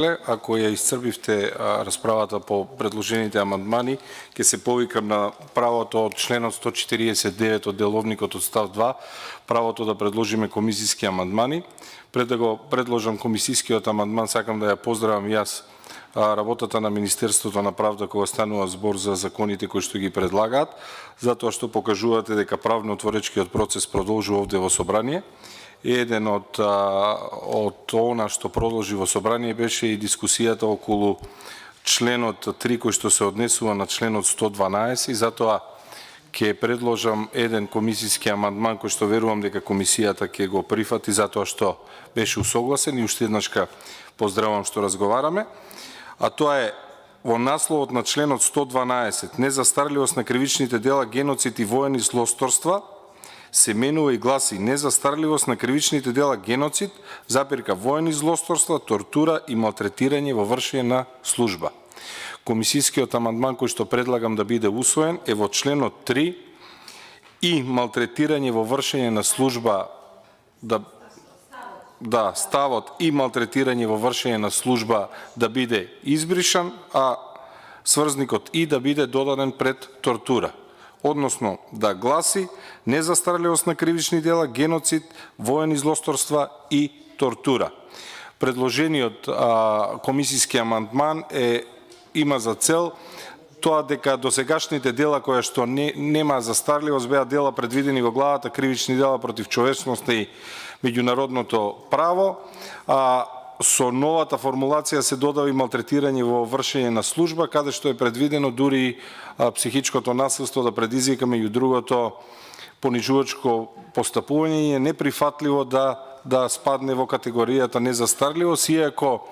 Ако ја исцрпивте расправата по предложените амандмани, ќе се повикам на правото од членот 149 од деловникот од став 2, правото да предложиме комисиски амандмани. Пред да го предложам комисискиот амандман, сакам да ја поздравам јас работата на Министерството на правда кога станува збор за законите кои што ги предлагаат, затоа што покажувате дека правно-творечкиот процес продолжува овде во собрание. Еден од она што продолжи во собрание беше и дискусијата околу членот 3 кој што се однесува на членот 112 и затоа ќе предложам еден комисиски амандман кој што верувам дека комисијата ќе го прифати затоа што беше усогласен и уште еднаш поздравувам што разговараме. А тоа е во насловот на членот 112 незастарливост на кривичните дела геноцид и воени злосторства се менува и гласи незастарливост на кривичните дела геноцид, воени злосторства, тортура и малтретирање во вршење на служба. Комисискиот амандман кој што предлагам да биде усвоен е во членот 3 и малтретирање во вршење на служба ставот и малтретирање во вршење на служба да биде избришан, а сврзникот и да биде додаден пред тортура. Односно да гласи незастарливост на кривични дела, геноцид, воени злосторства и тортура. Предложениот комисиски амандман има за цел тоа дека досегашните дела кои што нема застарливост беа дела предвидени во главата кривични дела против човечноста и меѓународното право, со новата формулација се додава и малтретирање во вршење на служба, каде што е предвидено дури психичкото насилство да предизвика меѓу другото понижувачко постапување и е неприфатливо да спадне во категоријата незастарливост, иако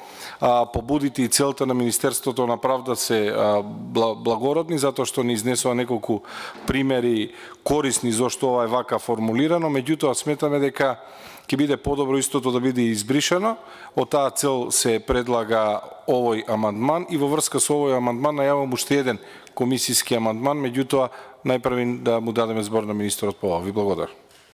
побудите и целта на Министерството на правда се благородни, затоа што ни изнесува неколку примери корисни зошто ова е вака формулирано, меѓутоа сметаме дека ќе биде подобро истото да биде избришано. Од таа цел се предлага овој амандман и во врска со овој амандман најавам уште еден комисиски амандман, меѓутоа најпрви да му дадеме збор на министерот по ова. Ви благодарам.